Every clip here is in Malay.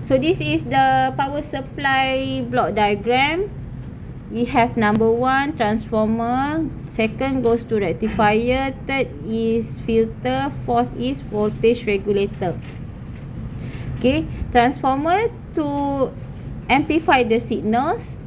So this is the power supply block diagram. We have number 1 transformer, second goes to rectifier, third is filter, fourth is voltage regulator. Okay, transformer to amplify the signals.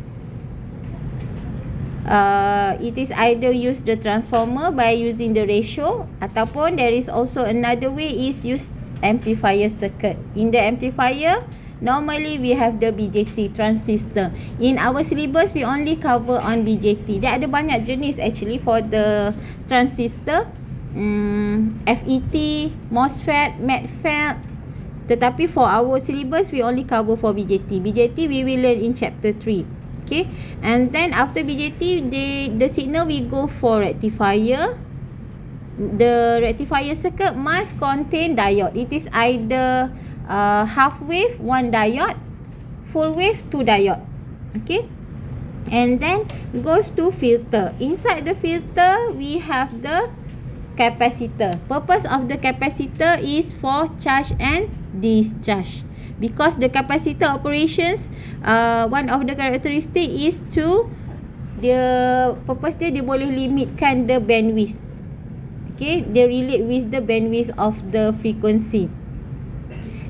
It is either use the transformer by using the ratio, ataupun there is also another way is use amplifier circuit. In the amplifier, normally we have the BJT transistor. In our syllabus, we only cover on BJT. Dia ada banyak jenis actually for the transistor. FET, MOSFET, METFET. Tetapi for our syllabus, we only cover for BJT. BJT we will learn in chapter 3. Okay, and then after BJT, the signal we go for rectifier. The rectifier circuit must contain diode. It is either half wave 1 diode, full wave 2 diode. Okay, and then goes to filter. Inside the filter we have the capacitor. Purpose of the capacitor is for charge and discharge. Because the capacitor operations, one of the characteristic is to the purpose dia boleh limitkan the bandwidth. Okay, they relate with the bandwidth of the frequency.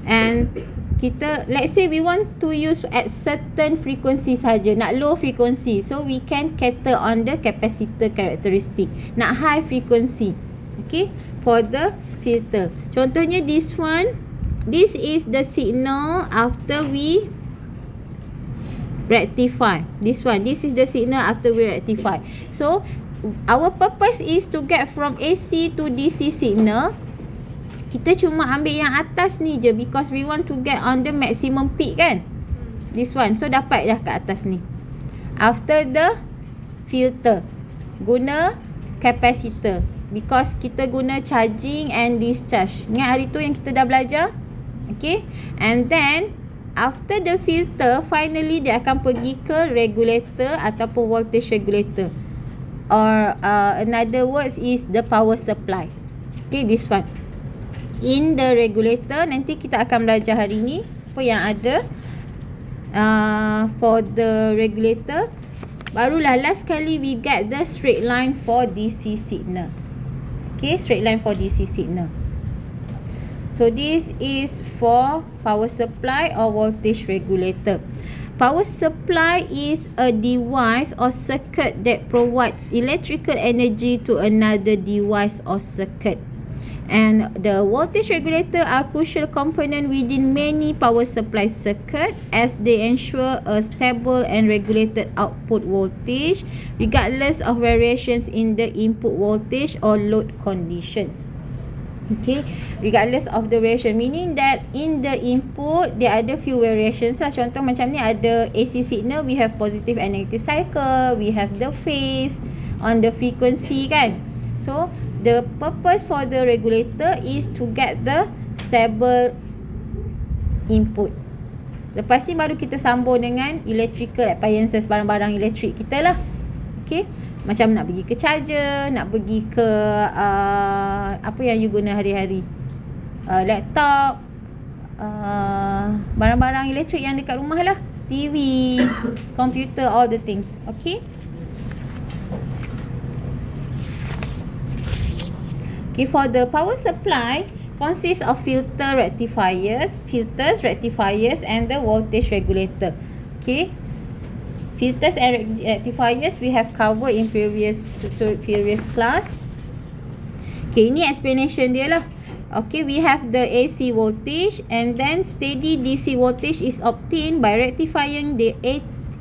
And kita, let's say we want to use at certain frequency saja, nak low frequency, so we can cater on the capacitor characteristic. Nak high frequency, okay, for the filter. Contohnya this one. This is the signal after we rectify. This one, this is the signal after we rectify. So our purpose is to get from AC to DC signal. Kita cuma ambil yang atas ni je because we want to get on the maximum peak kan. This one, so dapat dah kat atas ni. After the filter, guna capacitor because kita guna charging and discharge. Ingat hari tu yang kita dah belajar? Okay, and then after the filter, finally dia akan pergi ke regulator ataupun voltage regulator, or another words is the power supply. Okay, this one. In the regulator, nanti kita akan belajar hari ni apa yang ada for the regulator. Barulah last kali we get the straight line for DC signal. Okay, straight line for DC signal. So this is for power supply or voltage regulator. Power supply is a device or circuit that provides electrical energy to another device or circuit. And the voltage regulator are crucial component within many power supply circuit as they ensure a stable and regulated output voltage regardless of variations in the input voltage or load conditions. Okay, regardless of the variation, meaning that in the input there ada few variations lah. Contoh macam ni, ada AC signal, we have positive and negative cycle, we have the phase on the frequency kan. So the purpose for the regulator is to get the stable input. Lepas ni baru kita sambung dengan electrical appliances, barang-barang elektrik kita lah. Okay, macam nak pergi ke charger, nak pergi ke apa yang you guna hari-hari, laptop, barang-barang elektrik yang dekat rumah lah, TV, computer, all the things. Okay, okay, for the power supply consists of filters, rectifiers and the voltage regulator. Okay, filters and rectifiers we have covered in previous class. Okay, ini explanation dia lah. Okay, we have the AC voltage and then steady DC voltage is obtained by rectifying the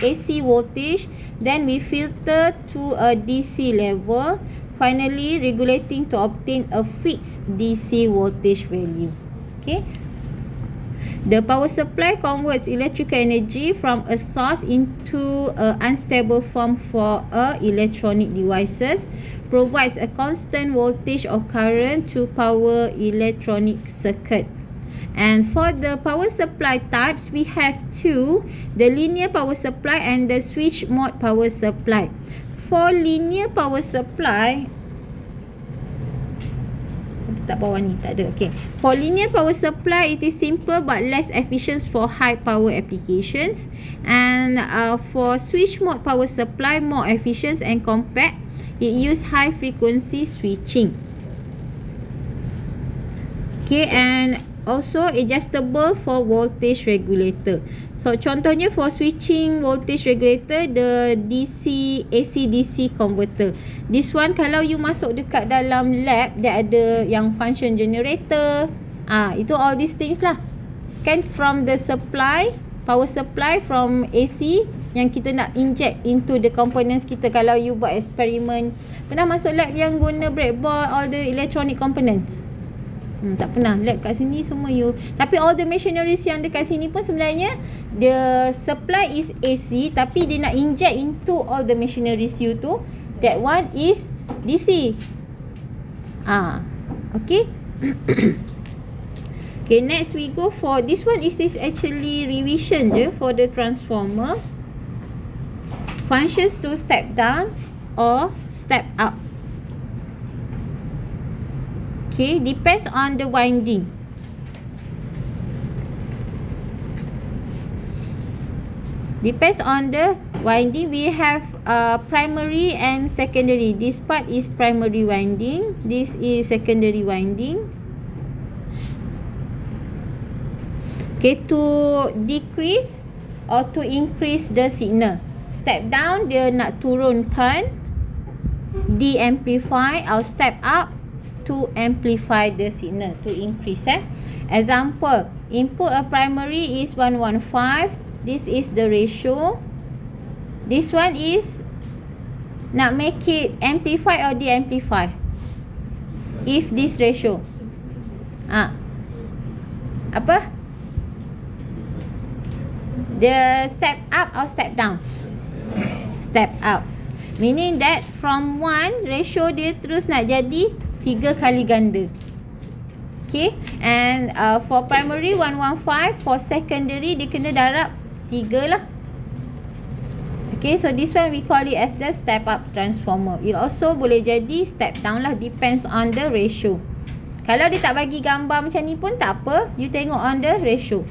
AC voltage. Then we filter to a DC level, finally regulating to obtain a fixed DC voltage value. Okay, the power supply converts electrical energy from a source into an unstable form for electronic devices, provides a constant voltage or current to power electronic circuit. And for the power supply types, we have two, the linear power supply and the switch mode power supply. For linear power supply, Tak bawah ni, tak ada. Okay. For linear power supply, it is simple but less efficient for high power applications. And for switch mode power supply, more efficient and compact. It use high frequency switching. Okay, and also adjustable for voltage regulator. So contohnya for switching voltage regulator, the AC DC converter. This one kalau you masuk dekat dalam lab, dia ada yang function generator. Itu all these things lah. Kan from the supply, power supply from AC yang kita nak inject into the components kita. Kalau you buat eksperimen, pernah masuk lab yang guna breadboard, all the electronic components? Tak pernah. Lab kat sini semua you. Tapi all the machineries yang dekat sini pun sebenarnya the supply is AC, tapi dia nak inject into all the machineries you tu. That one is DC. Okay. Okay, next we go for this one. Is actually revision je for the transformer. Functions to step down or step up. Okay, depends on the winding. Depends on the winding. We have primary and secondary. This part is primary winding. This is secondary winding. Okay, to decrease or to increase the signal. Step down, dia nak turunkan, de-amplify, or step up to amplify the signal, to increase. Example, input a primary is 115. This is the ratio. This one is nak make it amplify or de-amplify. If this ratio. Apa? The step up or step down? Step up. Meaning that from 1, ratio dia terus nak jadi 3 kali ganda. Okay. And for primary 115. For secondary dia kena darab 3 lah. Okay. So this one we call it as the step up transformer. It also boleh jadi step down lah. Depends on the ratio. Kalau dia tak bagi gambar macam ni pun tak apa. You tengok on the ratio.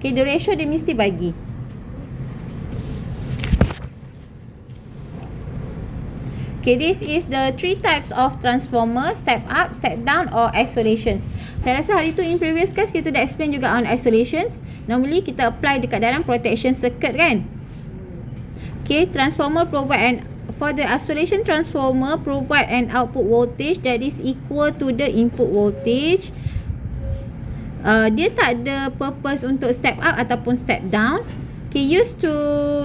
Okay. The ratio dia mesti bagi. Okay, this is the 3 types of transformer: step up, step down or isolations. Saya rasa hari tu in previous class kita dah explain juga on isolations. Normally kita apply dekat dalam protection circuit kan. Okay, transformer provide for the isolation transformer provide an output voltage that is equal to the input voltage. Dia tak ada purpose untuk step up ataupun step down. Okay, used to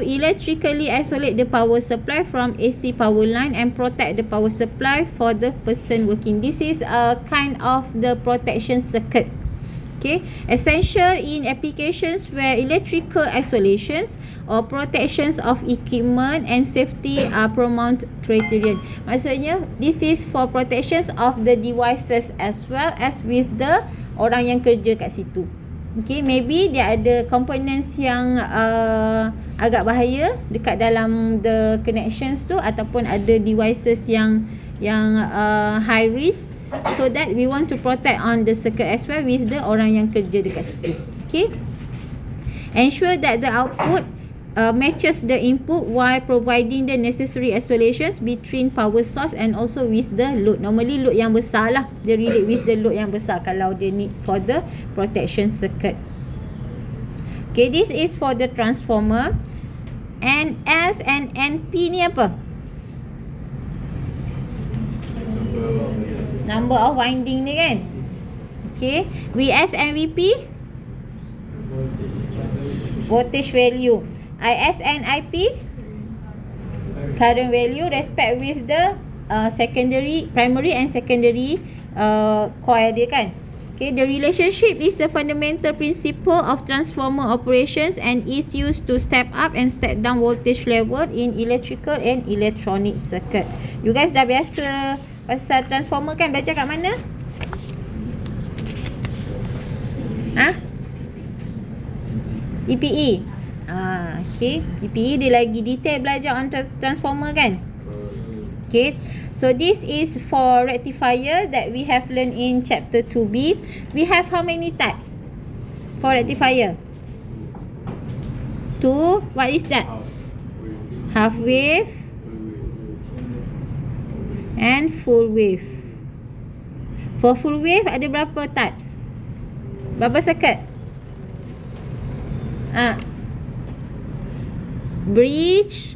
electrically isolate the power supply from AC power line and protect the power supply for the person working. This is a kind of the protection circuit. Okay, essential in applications where electrical isolations or protections of equipment and safety are paramount criterion. Maksudnya, this is for protections of the devices as well as with the orang yang kerja kat situ. Okay, maybe dia ada components yang agak bahaya dekat dalam the connections tu, ataupun ada devices yang high risk, so that we want to protect on the circuit as well with the orang yang kerja dekat situ. Okay, ensure that the output matches the input while providing the necessary isolations between power source and also with the load. Normally load yang besar lah, dia relate with the load yang besar kalau dia need for the protection circuit. Okay, this is for the transformer. And S and NP ni apa? Number of winding ni kan. Okay, VS and VP, voltage value. IS and IP, current value, respect with the primary and secondary coil dia kan. Okay, the relationship is a fundamental principle of transformer operations and is used to step up and step down voltage level in electrical and electronic circuit. You guys dah biasa pasal transformer kan, belajar kat mana? EPE. Okay, EPE dia lagi detail belajar on transformer kan. Okay, so this is for rectifier that we have learned in chapter 2B. We have how many types for rectifier? 2. What is that? Half wave and full wave. For full wave ada berapa types? Berapa circuit? Bridge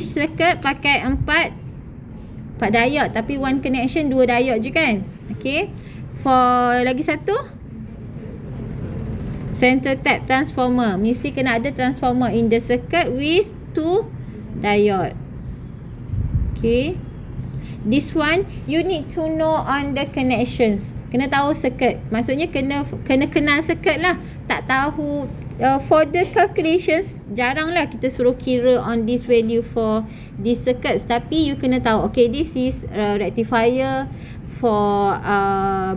circuit pakai 4 diode, tapi one connection 2 diode je kan. Okay, for lagi satu center tap transformer, mesti kena ada transformer in the circuit with 2 diode. Okay, this one you need to know on the connections, kena tahu circuit, maksudnya kena kenal circuit lah. Tak tahu for the calculations, jaranglah kita suruh kira on this value for this circuits, tapi you kena tahu, okay, this is rectifier for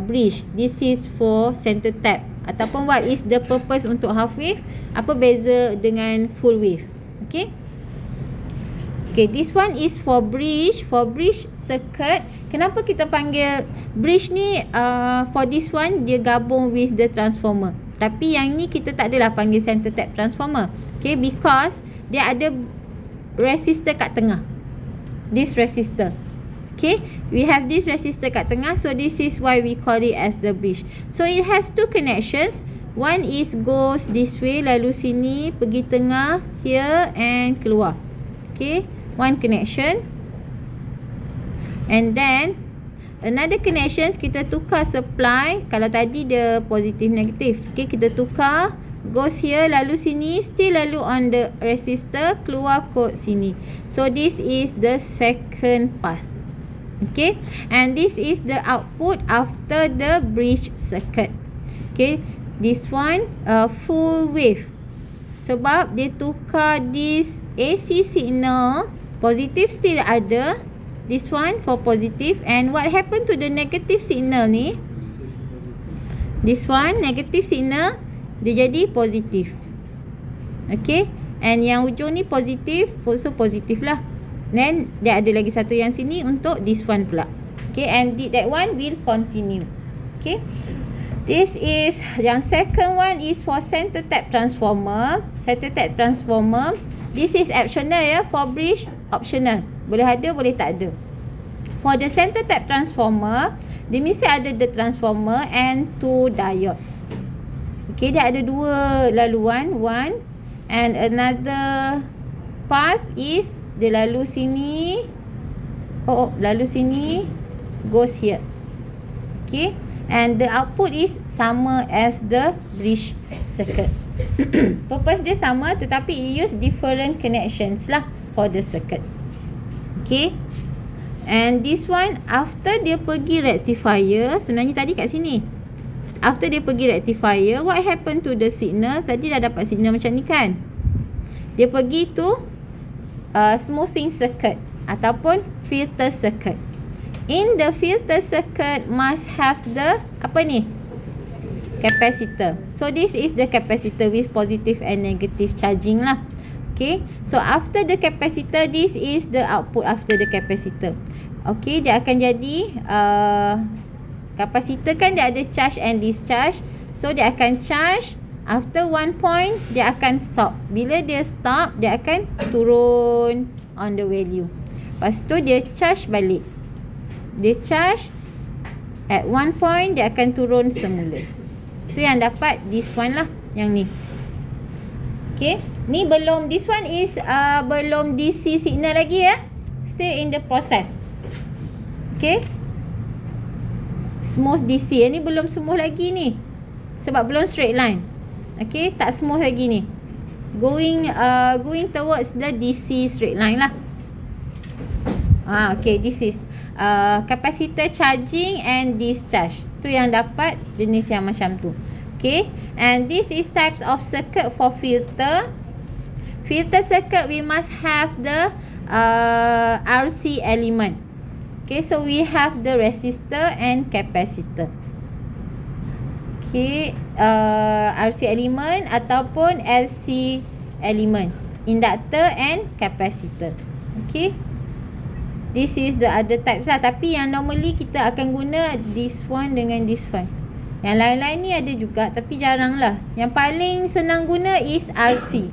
bridge, this is for center tap, ataupun what is the purpose untuk half wave, apa beza dengan full wave. Okay, okay, this one is for bridge circuit. Kenapa kita panggil bridge ni? For this one dia gabung with the transformer, tapi yang ni kita tak adalah panggil center tap transformer. Okay, because dia ada resistor kat tengah, this resistor. Okay, we have this resistor kat tengah, so this is why we call it as the bridge. So it has 2 connections. One is goes this way, lalu sini, pergi tengah, here and keluar. Okay, one connection. And then another connections, kita tukar supply. Kalau tadi dia positif negatif, okay, kita tukar, goes here, lalu sini, still lalu on the resistor, keluar kod sini. So this is the second path. Okay, and this is the output after the bridge circuit. Okay, this one full wave, sebab dia tukar this AC signal, positif still ada, this one for positive, and what happened to the negative signal ni? This one negative signal dia jadi positif. Okay, and yang ujung ni positif, also positif lah. Then dia ada lagi satu yang sini untuk this one pula. Okay, and that one will continue. Okay, this is yang second one is for center tap transformer. Center tap transformer, this is optional ya, for bridge optional, boleh ada boleh tak ada. For the center tap transformer, dia mesti ada the transformer and 2 diode. Okay, dia ada 2 laluan, one and another path is dia lalu sini, lalu sini, goes here. Okay, and the output is sama as the bridge circuit. Purpose dia sama, tetapi it use different connections lah for the circuit. Okay, and this one after dia pergi rectifier, sebenarnya tadi kat sini, after dia pergi rectifier, what happened to the signal? Tadi dah dapat signal macam ni kan, dia pergi tu smoothing circuit ataupun filter circuit. In the filter circuit must have the apa ni? Capacitor. So this is the capacitor with positive and negative charging lah. Okay, so after the capacitor, this is the output after the capacitor. Okay, dia akan jadi capacitor kan dia ada charge and discharge. So dia akan charge, after one point dia akan stop. Bila dia stop, dia akan turun on the value. Lepas tu dia charge balik. Dia charge at one point, dia akan turun semula. Tu yang dapat this one lah, yang ni. Okay, ni belum, this one is belum DC signal lagi ya. Still in the process. Okay, smooth DC. Ni belum smooth lagi ni, sebab belum straight line. Okay, tak smooth lagi ni. Going towards the DC straight line lah. Okay, this is capacitor charging and discharge. Tu yang dapat jenis yang macam tu. Okay, and this is types of circuit for filter. Filter circuit we must have the RC element. Okay, so we have the resistor and capacitor. Okay, RC element ataupun LC element, inductor and capacitor. Okay, This is the other types lah. Tapi yang normally kita akan guna this one dengan this one. Yang lain-lain ni ada juga tapi jarang lah. Yang paling senang guna is RC,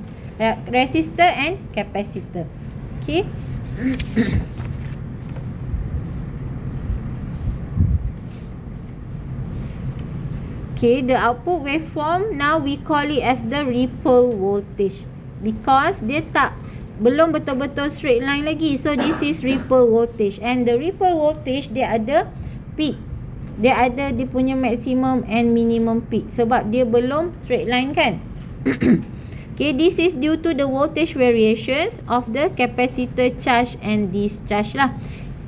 resistor and capacitor. Okay. Okay, the output waveform now we call it as the ripple voltage because dia belum betul-betul straight line lagi. So this is ripple voltage, and the ripple voltage dia ada peak. Dia ada dia punya maximum and minimum peak sebab dia belum straight line kan. Okay, this is due to the voltage variations of the capacitor charge and discharge lah.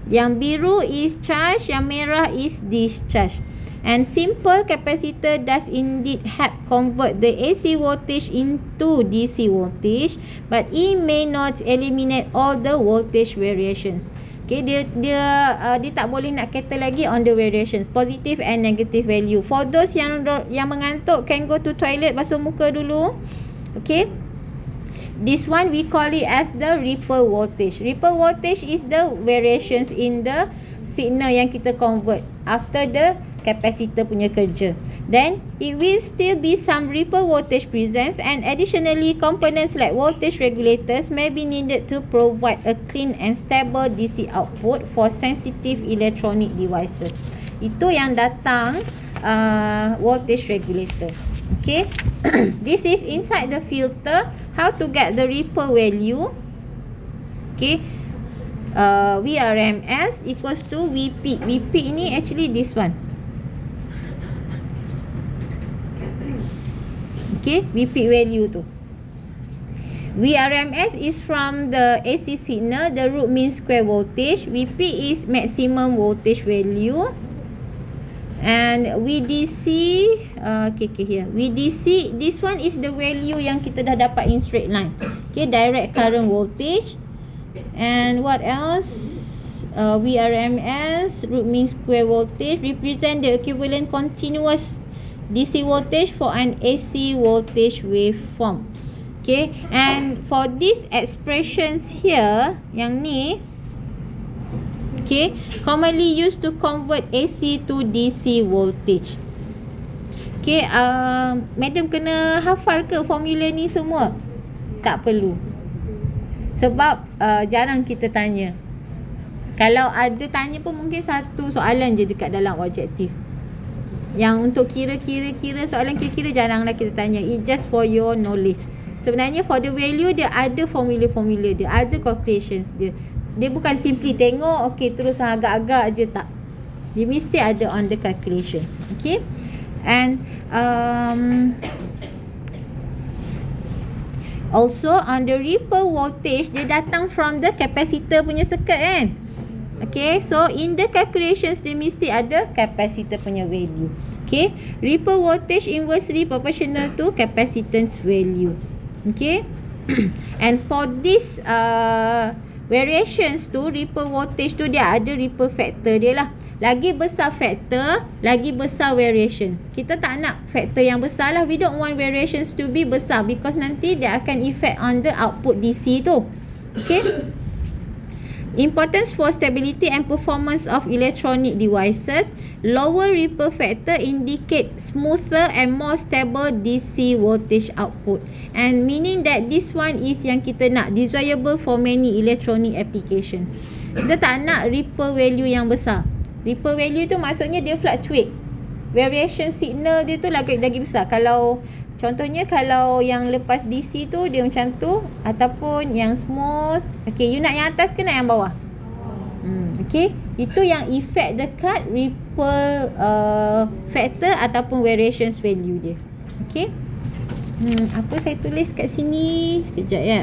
Yang biru is charge, yang merah is discharge. And simple capacitor does indeed help convert the AC voltage into DC voltage, but it may not eliminate all the voltage variations. Okay, dia tak boleh nak cater lagi on the variations, positive and negative value. For those yang mengantuk, can go to toilet, basuh muka dulu. Okay, this one we call it as the ripple voltage. Ripple voltage is the variations in the signal yang kita convert after the capacitor punya kerja. Then it will still be some ripple voltage presence, and additionally components like voltage regulators may be needed to provide a clean and stable DC output for sensitive electronic devices. Itu yang datang voltage regulator. Okay. This is inside the filter. How to get the ripple value? Okay. VRMS equals to Vp. Vp ni actually this one. Okay, Vp value tu. VRMS is from the AC signal, the root mean square voltage. Vp is maximum voltage value. And VDC, here. VDC, this one is the value yang kita dah dapat in straight line. Okay, direct current voltage. And what else? VRMS, root mean square voltage, represent the equivalent continuous DC voltage for an AC voltage waveform. Okay, and for these expressions here, yang ni, okay, commonly used to convert AC to DC voltage. Okay, madam kena hafal ke formula ni semua? Tak perlu. Sebab jarang kita tanya. Kalau ada tanya pun mungkin satu soalan je dekat dalam objektif. Yang untuk kira soalan kira-kira jaranglah kita tanya. It just for your knowledge. Sebenarnya for the value dia ada formula-formula dia, ada calculations dia. Dia bukan simply tengok okey terus agak-agak je, tak. Dia mesti ada on the calculations. Okay. And also on the ripple voltage dia datang from the capacitor punya circuit kan. Okay, so in the calculations dia mesti ada capacitor punya value. Okay, ripple voltage inversely proportional to capacitance value. Okay. And for this variations tu, ripple voltage tu dia ada ripple factor dia lah. Lagi besar factor, lagi besar variations. Kita tak nak factor yang besar lah. We don't want variations to be besar because nanti dia akan effect on the output DC tu. Okay. Importance for stability and performance of electronic devices. Lower ripple factor indicate smoother and more stable DC voltage output. And meaning that this one is yang kita nak, desirable for many electronic applications. Kita tak nak ripple value yang besar. Ripple value tu maksudnya dia fluctuate. Variation signal dia tu lagi besar. Kalau contohnya kalau yang lepas DC tu dia macam tu, ataupun yang smooth. Okay, you nak yang atas ke nak yang bawah? Okay, itu yang effect dekat ripple factor ataupun variations value dia. Okay. Apa saya tulis kat sini? Sekejap ya.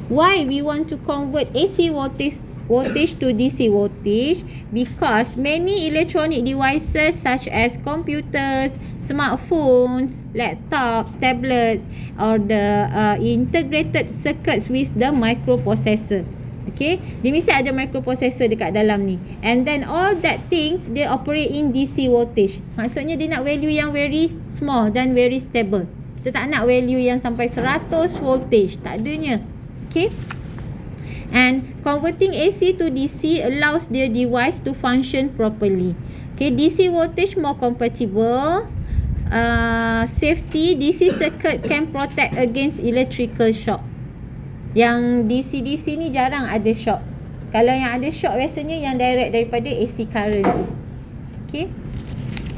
Why we want to convert AC voltage to DC voltage? Because many electronic devices such as computers, smartphones, laptops, tablets or the integrated circuits with the microprocessor. Okay, dia mesti ada microprocessor dekat dalam ni. And then all that things they operate in DC voltage. Maksudnya dia nak value yang very small dan very stable. Kita tak nak value yang sampai 100 voltage, tak adanya. Okay. And converting AC to DC allows the device to function properly. Okay, DC voltage more compatible. Safety, DC circuit can protect against electrical shock. Yang DC ni jarang ada shock. Kalau yang ada shock biasanya yang direct daripada AC current tu. Okay,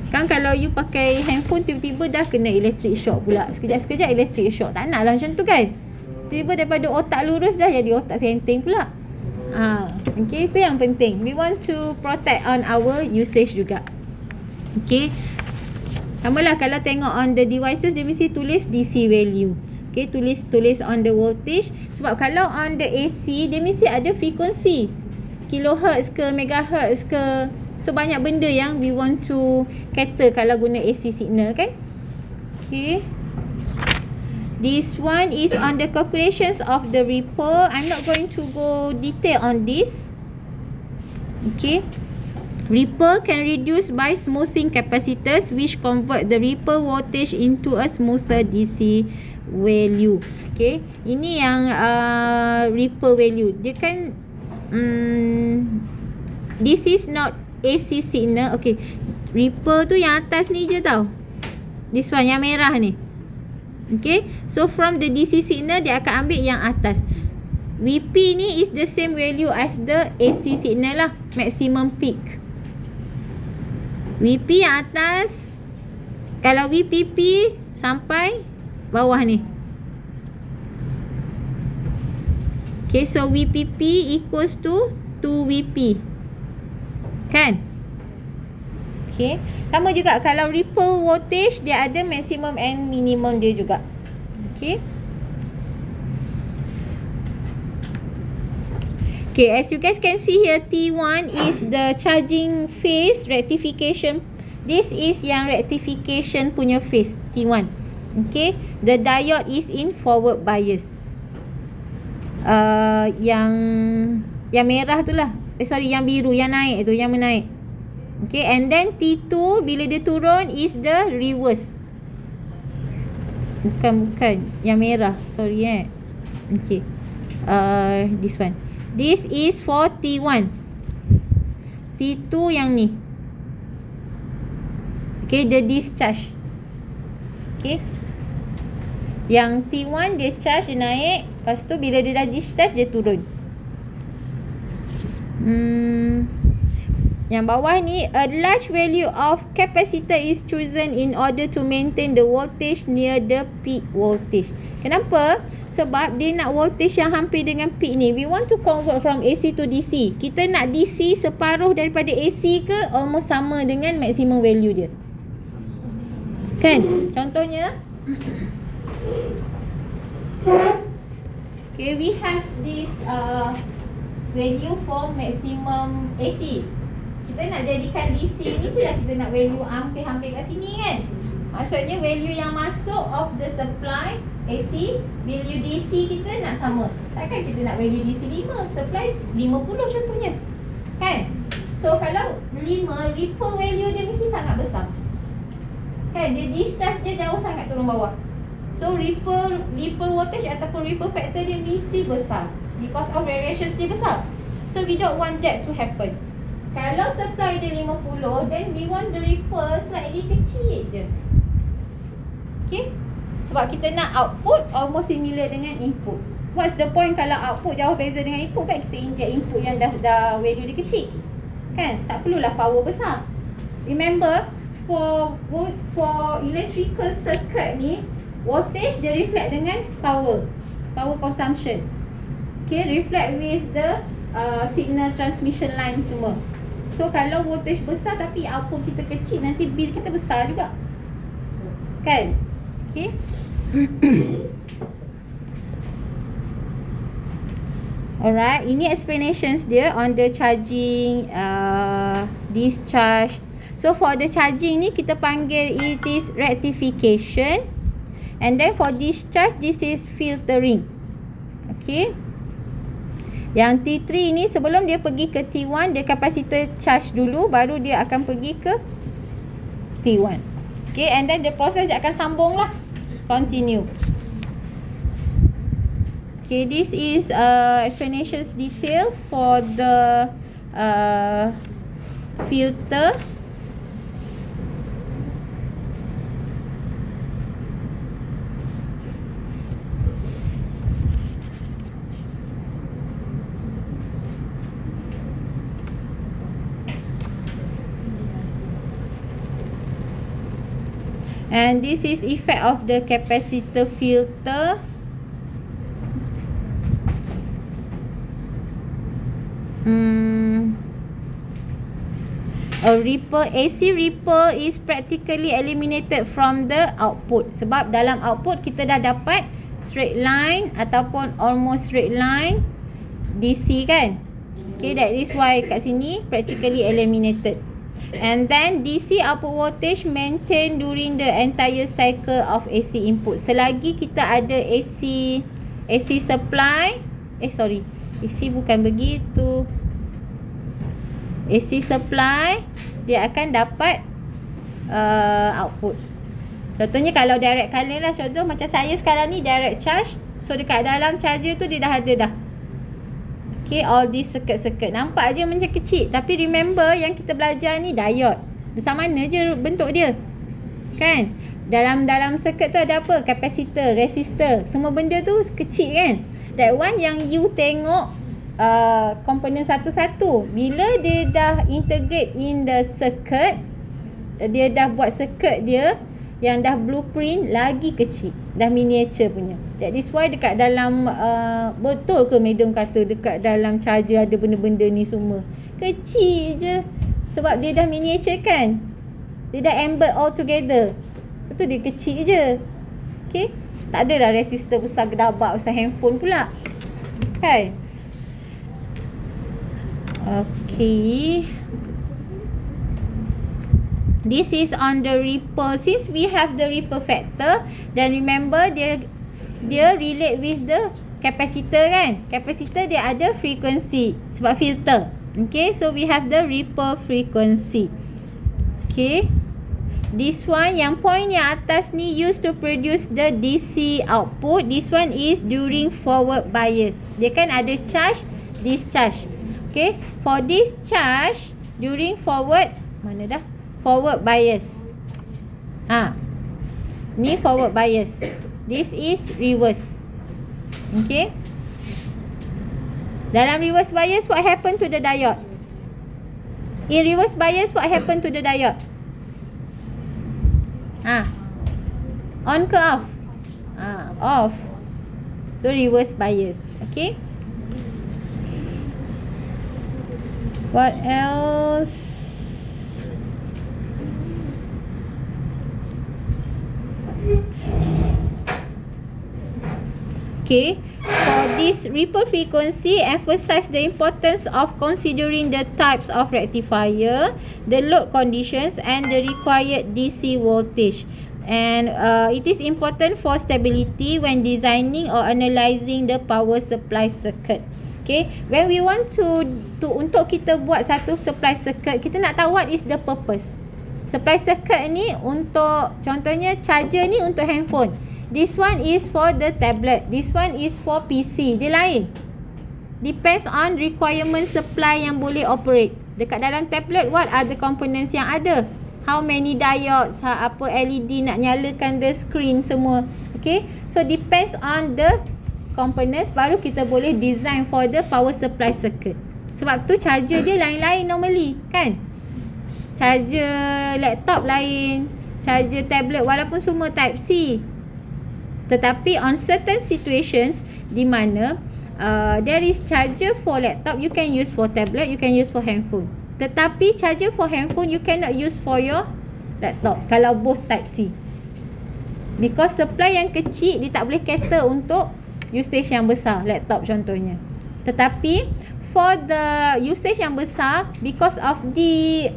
kan kalau you pakai handphone tiba-tiba dah kena electric shock pula. Sekejap-sekejap electric shock. Tak nak lah macam tu kan. Tiba daripada otak lurus dah jadi otak senting pula. Okay, itu yang penting. We want to protect on our usage juga. Okay, sama lah kalau tengok on the devices, dia mesti tulis DC value. Okay, tulis on the voltage. Sebab kalau on the AC, dia mesti ada frekuensi, kilohertz ke megahertz ke. So banyak benda yang we want to cater kalau guna AC signal kan. Okay, this one is on the calculations of the ripple. I'm not going to go detail on this. Okay, ripple can reduce by smoothing capacitors which convert the ripple voltage into a smoother DC value. Okay, ini yang ripple value. Dia kan this is not AC signal. Okay, ripple tu yang atas ni je tau. This one yang merah ni. Okay, so from the DC signal dia akan ambil yang atas. VP ni is the same value as the AC signal lah, maximum peak. VP yang atas, kalau VPP sampai bawah ni. Okay, so VPP equals to 2VP. Kan? Okay, sama juga kalau ripple voltage dia ada maximum and minimum dia juga. Okay. Okay, as you guys can see here, T1 is the charging phase rectification. This is yang rectification punya phase, T1. Okay, the diode is in forward bias. Yang merah tu lah. Yang biru, yang naik tu, yang menaik. Okay, and then T2 bila dia turun is the reverse. Bukan yang merah, sorry Okay, this one. This is for T1. T2 yang ni. Okay, the discharge. Okay, yang T1 dia charge, dia naik. Lepas tu bila dia dah discharge, dia turun. Yang bawah ni, a large value of capacitor is chosen in order to maintain the voltage near the peak voltage. Kenapa? Sebab dia nak voltage yang hampir dengan peak ni. We want to convert from AC to DC. Kita nak DC separuh daripada AC ke almost sama dengan maximum value dia. Kan? Contohnya, okay, we have this value for maximum AC. Kita nak jadikan DC ni, mestilah kita nak value hampir-hampir kat sini kan. Maksudnya value yang masuk of the supply AC, value DC kita nak sama. Takkan kita nak value DC 5, supply 50 contohnya. Kan? So kalau 5, ripple value dia mesti sangat besar. Kan? Dia discharge dia jauh sangat turun bawah. So ripple voltage ataupun ripple factor dia mesti besar. Because of variations dia besar. So we don't want that to happen. Kalau supply dia 50, then we want the ripple slightly kecil je. Okay? Sebab kita nak output almost similar dengan input. What's the point kalau output jauh beza dengan input? Kan kita inject input yang dah value dia kecil. Kan? Tak perlulah power besar. Remember, for electrical circuit ni, voltage dia reflect dengan power consumption. Okay, reflect with the signal transmission line semua. So kalau voltage besar tapi output kita kecil, nanti bill kita besar juga. Kan? Okay. Alright, ini explanations dia on the charging, discharge. So for the charging ni kita panggil it is rectification. And then for discharge, this is filtering. Okay. Yang T3 ni sebelum dia pergi ke T1, dia capacitor charge dulu, baru dia akan pergi ke T1. Okay, and then the process dia akan sambung lah, continue. Okay, this is explanations detail for the filter. And this is effect of the capacitor filter. A ripple, AC ripple is practically eliminated from the output. Sebab dalam output kita dah dapat straight line ataupun almost straight line DC kan. Okay, that is why kat sini practically eliminated. And then DC output voltage maintain during the entire cycle of AC input. Selagi kita ada AC supply, AC bukan begitu. AC supply, dia akan dapat output. Contohnya kalau direct current lah, contoh macam saya sekarang ni direct charge. So dekat dalam charger tu dia dah ada dah. Okay, all this circuit. Nampak je macam kecil. Tapi remember yang kita belajar ni diode. Besar mana je bentuk dia. Kan? Dalam circuit tu ada apa? Capacitor, resistor. Semua benda tu kecil kan? That one yang you tengok komponen satu-satu. Bila dia dah integrate in the circuit, dia dah buat circuit dia yang dah blueprint lagi kecil. Dah miniature punya. That is why dekat dalam betul ke madam kata dekat dalam charger ada benda-benda ni semua kecil je. Sebab dia dah miniature kan. Dia dah embed all together. So tu dia kecil je. Okay. Tak adalah resistor besar gedabak besar handphone pula. Kan? Okay. This is on the ripple. Since we have the ripple factor, then remember dia relate with the capacitor kan. Capacitor dia ada frequency sebab filter. Okay, so we have the ripple frequency. Okay. This one yang point yang atas ni used to produce the DC output. This one is during forward bias. Dia kan ada charge, discharge. Okay, for this charge during forward, mana dah? Forward bias. Ni forward bias. This is reverse. Okay. Dalam reverse bias, what happened to the diode? In reverse bias, what happened to the diode? On ke off? Off. So reverse bias. Okay. What else? Okay, for this ripple frequency, emphasize the importance of considering the types of rectifier, the load conditions and the required DC voltage. And it is important for stability when designing or analyzing the power supply circuit. Okay, when we want to untuk kita buat satu supply circuit, kita nak tahu what is the purpose. Supply circuit ni untuk, contohnya charger ni untuk handphone. This one is for the tablet. This one is for PC. Dia lain. Depends on requirement supply yang boleh operate. Dekat dalam tablet, what are the components yang ada? How many diodes? Apa LED nak nyalakan the screen semua. Okay. So depends on the components, baru kita boleh design for the power supply circuit. Sebab tu charger dia lain-lain normally. Kan? Charger laptop lain. Charger tablet walaupun semua type C. Tetapi on certain situations di mana there is charger for laptop, you can use for tablet, you can use for handphone. Tetapi charger for handphone you cannot use for your laptop kalau both type C. Because supply yang kecil dia tak boleh cater untuk usage yang besar, laptop contohnya. Tetapi for the usage yang besar, because of the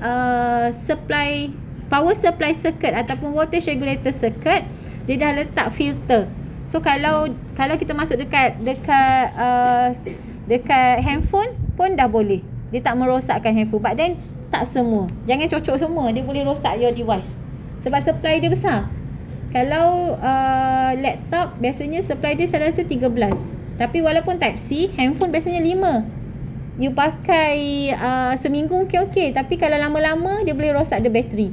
power supply circuit ataupun voltage regulator circuit, dia dah letak filter. So kalau kita masuk dekat handphone pun dah boleh. Dia tak merosakkan handphone. But then tak semua. Jangan cocok semua. Dia boleh rosak your device. Sebab supply dia besar. Kalau laptop biasanya supply dia saya rasa 13. Tapi walaupun type C, handphone biasanya 5. You pakai seminggu okey. Tapi kalau lama-lama, dia boleh rosak the battery.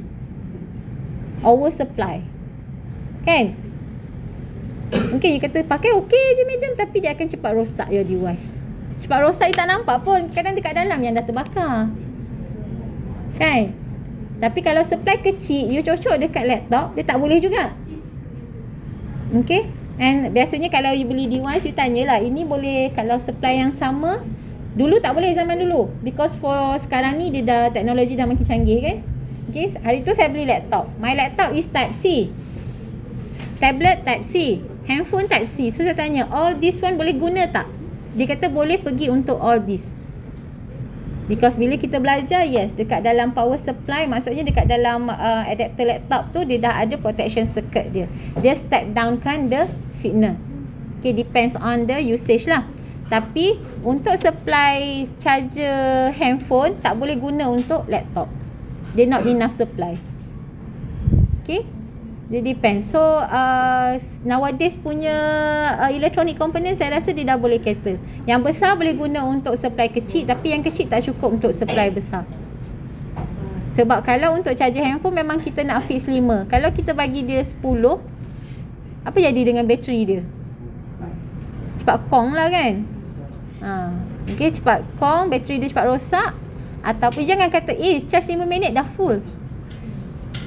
Oversupply. Kan? Mungkin you kata pakai okey je madam, tapi dia akan cepat rosak your device. Cepat rosak you tak nampak pun. Kadang dekat dalam yang dah terbakar. Kan? Tapi kalau supply kecil, you cocok dekat laptop, dia tak boleh juga. Okay? And biasanya kalau you beli device, you tanyalah, ini boleh kalau supply yang sama. Dulu tak boleh zaman dulu. Because for sekarang ni, dia dah teknologi dah makin canggih kan. Okay? Hari tu saya beli laptop. My laptop is type C. Tablet type C. Handphone type C. So saya tanya, all this one boleh guna tak? Dia kata boleh pergi untuk all this. Because bila kita belajar, yes, dekat dalam power supply, maksudnya dekat dalam adapter laptop tu, dia dah ada protection circuit dia. Dia step down kan the signal. Okay, depends on the usage lah. Tapi untuk supply charger handphone, tak boleh guna untuk laptop. Dia not enough supply. Okay, dia depends. So nowadays punya electronic component, saya rasa dia dah boleh cater. Yang besar boleh guna untuk supply kecil, tapi yang kecil tak cukup untuk supply besar. Sebab kalau untuk charger handphone, memang kita nak fix 5. Kalau kita bagi dia 10, apa jadi dengan bateri dia? Cepat kong lah kan. Okay, cepat kong, bateri dia cepat rosak. Ataupun jangan kata charge 5 minit dah full.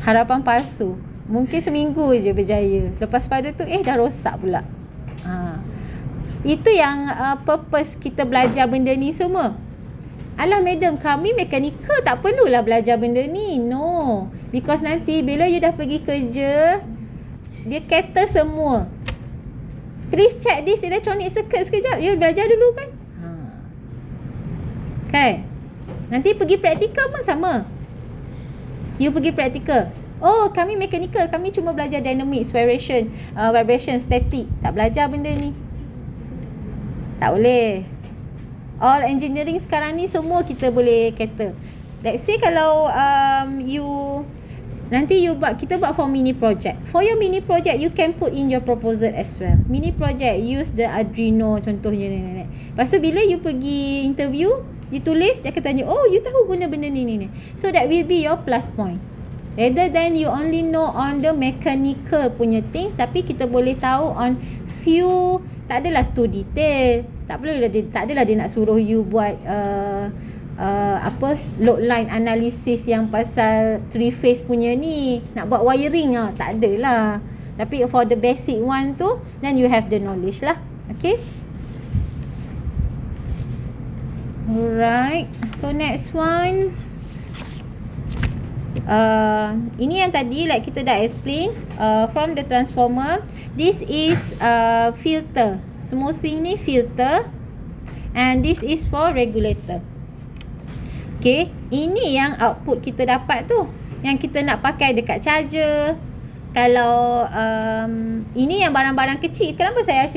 Harapan palsu. Mungkin seminggu je berjaya. Lepas pada tu dah rosak pula. Itu yang purpose kita belajar benda ni semua. Alah madam, kami mechanical, tak perlulah belajar benda ni. No. Because nanti bila you dah pergi kerja, dia cater semua. Please check this electronic circuit sekejap. You belajar dulu kan? Kan? Nanti pergi praktikal pun sama. You pergi praktikal. Oh, kami mechanical, kami cuma belajar dynamics, vibration, static. Tak belajar benda ni. Tak boleh. All engineering sekarang ni semua kita boleh cater. Let's say kalau kita buat for mini project. For your mini project, you can put in your proposal as well. Mini project, use the Arduino contohnya. Lepas tu bila you pergi interview, you tulis, dia akan tanya, oh, you tahu guna benda ni. So that will be your plus point. Rather than you only know on the mechanical punya things, tapi kita boleh tahu on few, tak adalah too detail. Tak adalah dia nak suruh you buat load line analysis yang pasal 3 phase punya ni, nak buat wiring tak adalah. Tapi for the basic one tu, then you have the knowledge lah. Okay. Alright. So next one. Ini yang tadi like kita dah explain, from the transformer, this is filter, smoothing ni filter, and this is for regulator. Okay, ini yang output kita dapat tu, yang kita nak pakai dekat charger. Kalau ini yang barang-barang kecil, kenapa saya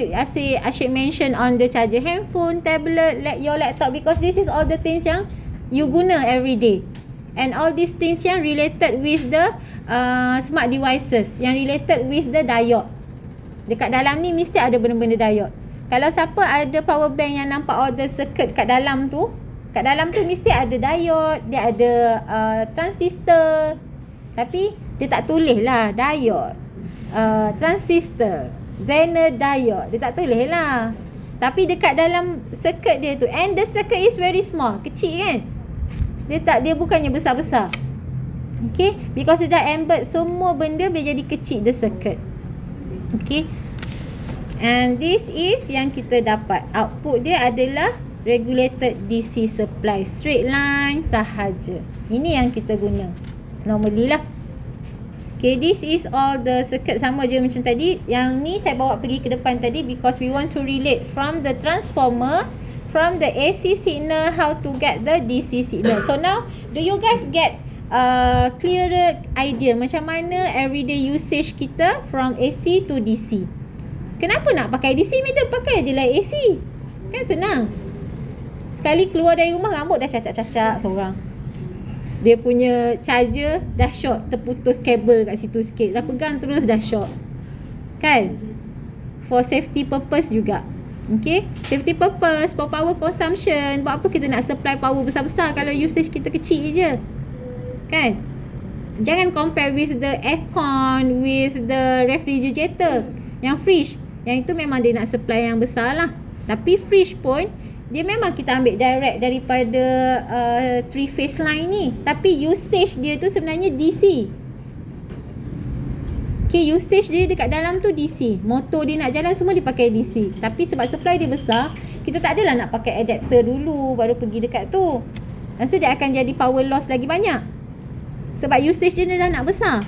asyik mention on the charger handphone, tablet, your laptop, because this is all the things yang you guna every day. And all these things yang related with the smart devices, yang related with the diode. Dekat dalam ni mesti ada benda-benda diode. Kalau siapa ada power bank yang nampak all the circuit kat dalam tu, mesti ada diode, dia ada transistor. Tapi dia tak tulis lah diode, transistor, Zener diode, dia tak tulis lah. Tapi dekat dalam circuit dia tu, and the circuit is very small, kecil kan. Dia bukannya besar-besar. Okay, because dia dah embed semua benda, dia jadi kecil the circuit. Okay, and this is yang kita dapat. Output dia adalah regulated DC supply, straight line sahaja. Ini yang kita guna normally lah. Okay, this is all the circuit, sama je macam tadi. Yang ni saya bawa pergi ke depan tadi because we want to relate from the transformer, from the AC signal, how to get the DC signal. So now, do you guys get clearer idea macam mana everyday usage kita from AC to DC? Kenapa nak pakai DC? Madam, pakai je lah AC. Kan senang. Sekali keluar dari rumah, rambut dah cacak-cacak seorang. Dia punya charger dah short, terputus kabel kat situ sikit. Dah pegang terus dah short. Kan? For safety purpose juga. Okay, safety purpose, for power consumption. Buat apa kita nak supply power besar-besar kalau usage kita kecil je, kan? Jangan compare with the aircon, with the refrigerator, yang fridge, yang itu memang dia nak supply yang besar lah. Tapi fridge pun dia memang kita ambil direct daripada 3 phase line ni, tapi usage dia tu sebenarnya DC. Okay, usage dia dekat dalam tu DC. Motor dia nak jalan semua dia pakai DC. Tapi sebab supply dia besar, kita tak adalah nak pakai adapter dulu baru pergi dekat tu. Dan so dia akan jadi power loss lagi banyak. Sebab usage dia dah nak besar,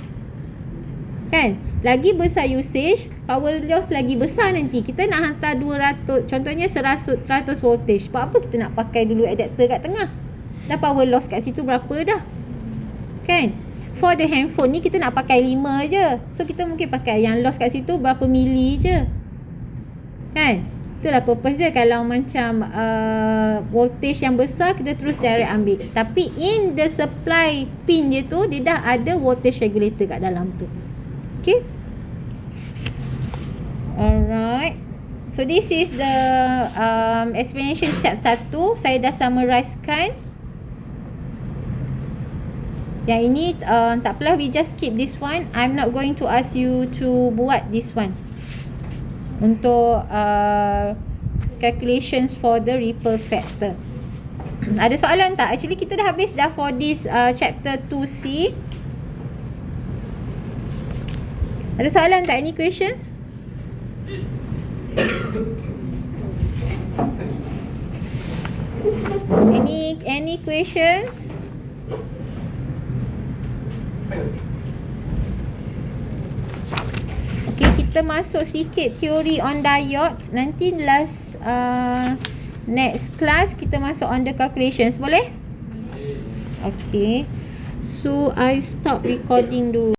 kan? Lagi besar usage, power loss lagi besar nanti. Kita nak hantar 200, contohnya 100 voltage. Buat apa kita nak pakai dulu adapter kat tengah? Dah power loss kat situ berapa dah, kan? For the handphone ni kita nak pakai 5 je. So kita mungkin pakai yang loss kat situ berapa mili je, kan? Itulah purpose dia. Kalau macam voltage yang besar, kita terus direct ambil. Tapi in the supply pin dia tu, dia dah ada voltage regulator kat dalam tu. Okay, alright. So this is the explanation step 1. Saya dah summarizekan. Yang ini tak apalah, we just skip this one. I'm not going to ask you to buat this one untuk calculations for the ripple factor. Ada soalan tak? Actually kita dah habis dah for this chapter 2C. Ada soalan tak? Any questions? Any questions? Okay, kita masuk sikit theory on diodes. Nanti last next class kita masuk on the calculations. Boleh? Okay, so I stop recording dulu.